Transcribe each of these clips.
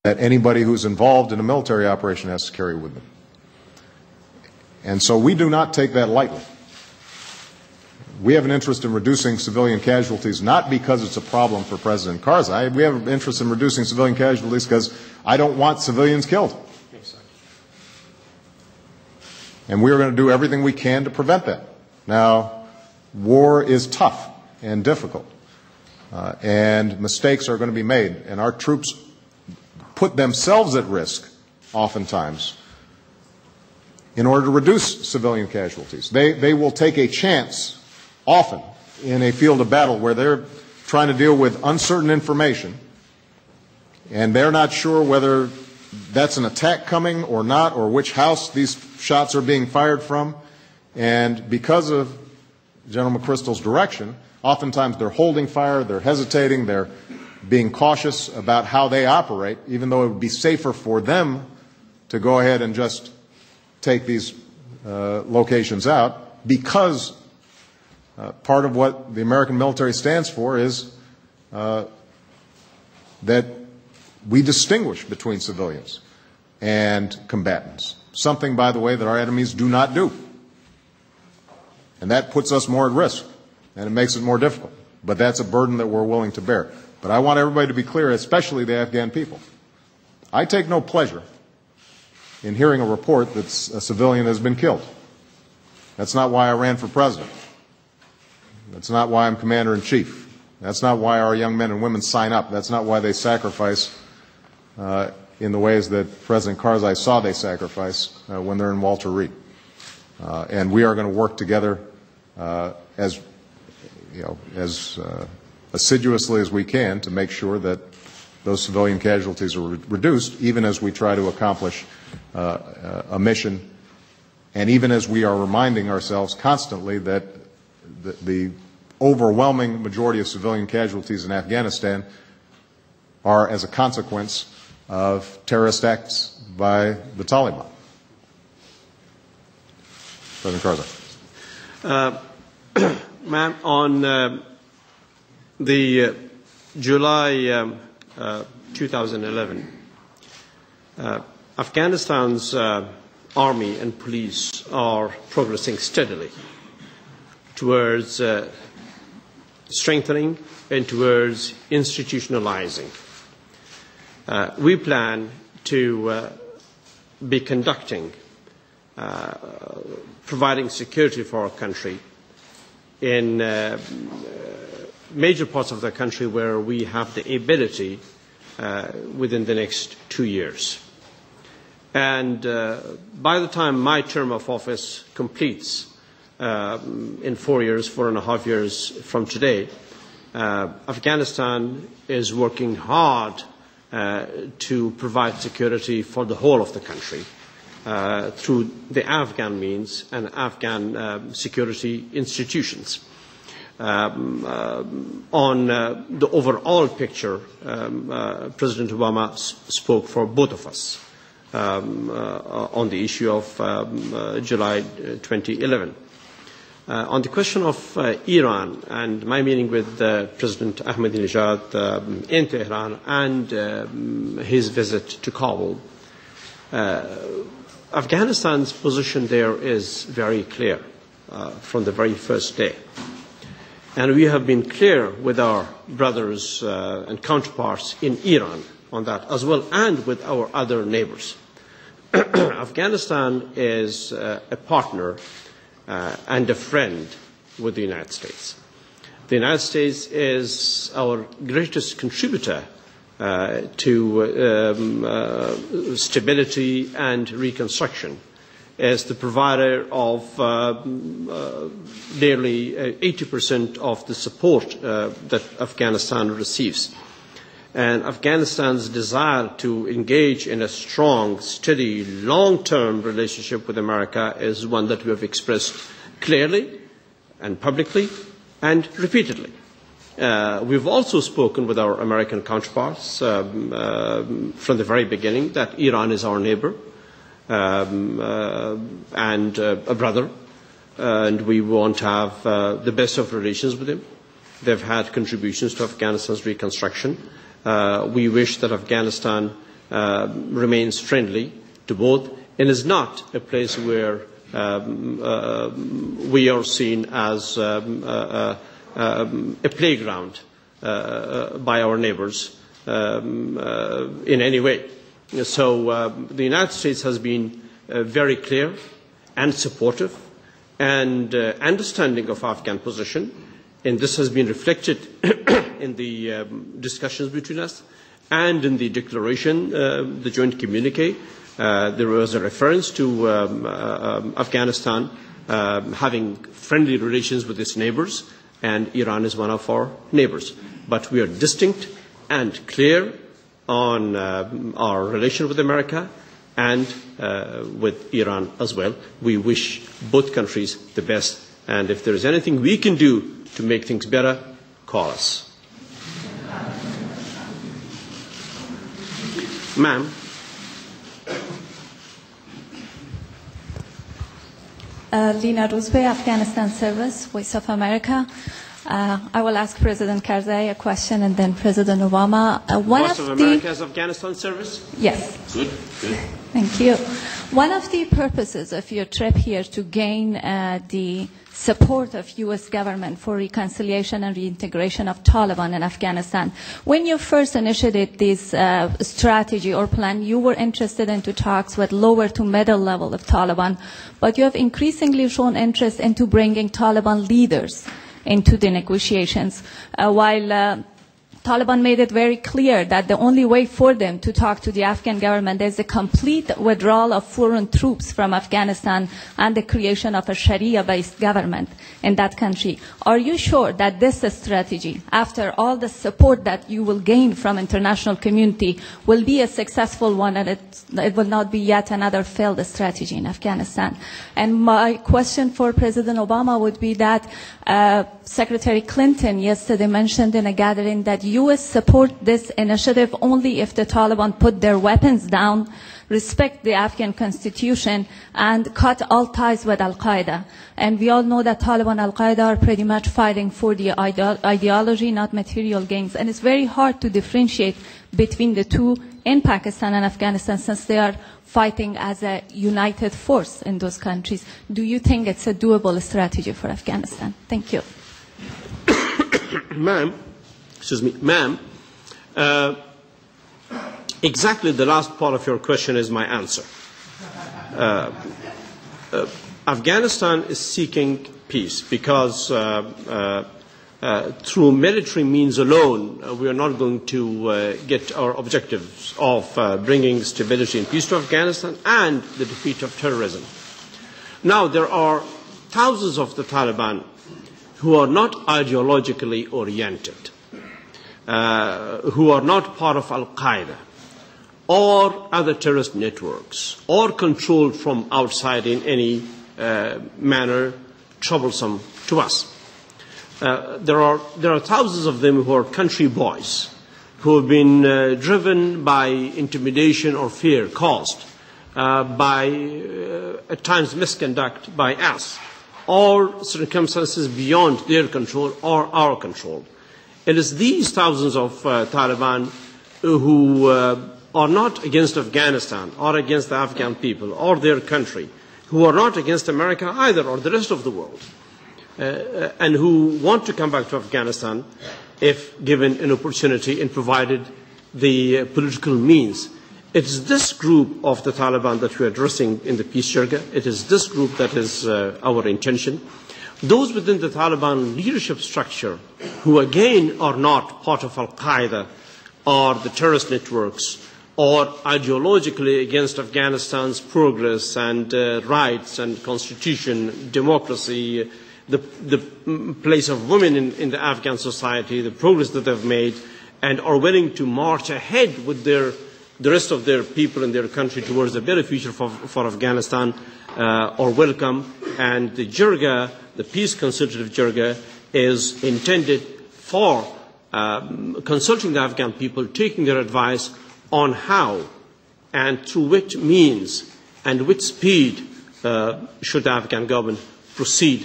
that anybody who's involved in a military operation has to carry with them. And so we do not take that lightly. We have an interest in reducing civilian casualties, not because it's a problem for President Karzai. We have an interest in reducing civilian casualties because I don't want civilians killed. And we are going to do everything we can to prevent that. Now, war is tough and difficult, and mistakes are going to be made, and our troops put themselves at risk oftentimes in order to reduce civilian casualties. They will take a chance often in a field of battle where they're trying to deal with uncertain information and they're not sure whether that's an attack coming or not, or which house these shots are being fired from. And because of General McChrystal's direction, oftentimes they're holding fire, they're hesitating, they're being cautious about how they operate, even though it would be safer for them to go ahead and just take these locations out, because part of what the American military stands for is that we distinguish between civilians and combatants, something, by the way, that our enemies do not do. And that puts us more at risk, and it makes it more difficult. But that's a burden that we're willing to bear. But I want everybody to be clear, especially the Afghan people. I take no pleasure in hearing a report that a civilian has been killed. That's not why I ran for president. That's not why I'm commander-in-chief. That's not why our young men and women sign up. That's not why they sacrifice in the ways that President Karzai saw they sacrifice when they're in Walter Reed. And we are going to work together as assiduously as we can to make sure that those civilian casualties are reduced, even as we try to accomplish a mission, and even as we are reminding ourselves constantly that the overwhelming majority of civilian casualties in Afghanistan are as a consequence of terrorist acts by the Taliban. President Karzai. Ma'am, on the July 2011, Afghanistan's army and police are progressing steadily towards strengthening and towards institutionalizing. We plan to be conducting, providing security for our country in major parts of the country where we have the ability within the next 2 years. And by the time my term of office completes in 4 years, 4.5 years from today, Afghanistan is working hard to provide security for the whole of the country through the Afghan means and Afghan security institutions. On the overall picture, President Obama spoke for both of us on the issue of July 2011. On the question of Iran and my meeting with President Ahmadinejad in Tehran and his visit to Kabul, Afghanistan's position there is very clear from the very first day. And we have been clear with our brothers and counterparts in Iran on that as well, and with our other neighbors. Afghanistan is a partner and a friend with the United States. The United States is our greatest contributor to stability and reconstruction, as the provider of nearly 80% of the support that Afghanistan receives. And Afghanistan's desire to engage in a strong, steady, long-term relationship with America is one that we have expressed clearly and publicly and repeatedly. We've also spoken with our American counterparts from the very beginning that Iran is our neighbor and a brother, and we want to have the best of relations with him. They've had contributions to Afghanistan's reconstruction. We wish that Afghanistan remains friendly to both and is not a place where we are seen as a playground by our neighbors in any way. So the United States has been very clear and supportive and understanding of Afghan position, and this has been reflected in the discussions between us and in the declaration, the joint communique. There was a reference to Afghanistan having friendly relations with its neighbors, and Iran is one of our neighbors. But we are distinct and clear on our relation with America and with Iran as well. We wish both countries the best, and if there is anything we can do to make things better, call us. Ma'am. Lina Ruzbe, Afghanistan Service, Voice of America. I will ask President Karzai a question and then President Obama. Voice of America's Afghanistan Service? Yes. Good. Thank you. One of the purposes of your trip here to gain the support of U.S. government for reconciliation and reintegration of Taliban in Afghanistan. When you first initiated this strategy or plan, you were interested into talks with lower to middle level of Taliban, but you have increasingly shown interest into bringing Taliban leaders into the negotiations, while Taliban made it very clear that the only way for them to talk to the Afghan government is a complete withdrawal of foreign troops from Afghanistan and the creation of a Sharia-based government in that country. Are you sure that this strategy, after all the support that you will gain from international community, will be a successful one and it will not be yet another failed strategy in Afghanistan? And my question for President Obama would be that Secretary Clinton yesterday mentioned in a gathering that U.S. support this initiative only if the Taliban put their weapons down, respect the Afghan constitution, and cut all ties with Al-Qaeda. And we all know that Taliban and Al-Qaeda are pretty much fighting for the ideology, not material gains. And it's very hard to differentiate between the two in Pakistan and Afghanistan since they are fighting as a united force in those countries. Do you think it's a doable strategy for Afghanistan? Thank you. Ma'am, exactly the last part of your question is my answer. Afghanistan is seeking peace because through military means alone, we are not going to get our objectives of bringing stability and peace to Afghanistan and the defeat of terrorism. Now, there are thousands of the Taliban who are not ideologically oriented, who are not part of Al-Qaeda or other terrorist networks or controlled from outside in any manner troublesome to us. There are thousands of them who are country boys who have been driven by intimidation or fear caused by at times misconduct by us or circumstances beyond their control or our control. It is these thousands of Taliban who are not against Afghanistan or against the Afghan people or their country, who are not against America either or the rest of the world, and who want to come back to Afghanistan if given an opportunity and provided the political means. It is this group of the Taliban that we are addressing in the peace jirga. It is this group that is our intention. Those within the Taliban leadership structure who again are not part of Al-Qaeda or the terrorist networks or ideologically against Afghanistan's progress and rights and constitution, democracy, the place of women in the Afghan society, the progress that they've made, and are willing to march ahead with the rest of their people in their country towards a better future for Afghanistan, are welcome. And the jirga, the peace consultative jirga, is intended for consulting the Afghan people, taking their advice on how and through which means and which speed should the Afghan government proceed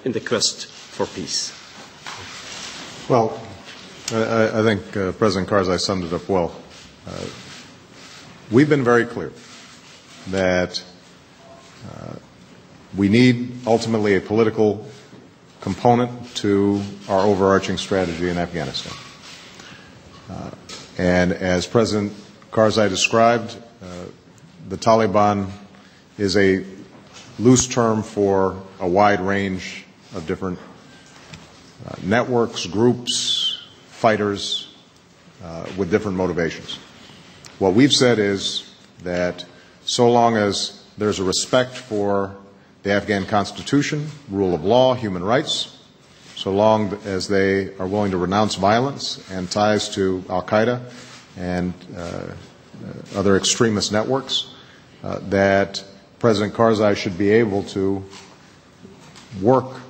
in the quest for peace. Well, I think President Karzai summed it up well. we've been very clear that we need ultimately a political component to our overarching strategy in Afghanistan. And as President Karzai described, the Taliban is a loose term for a wide range of different networks, groups, fighters with different motivations. What we've said is that so long as there's a respect for the Afghan Constitution, rule of law, human rights, so long as they are willing to renounce violence and ties to al-Qaeda and other extremist networks, that President Karzai should be able to work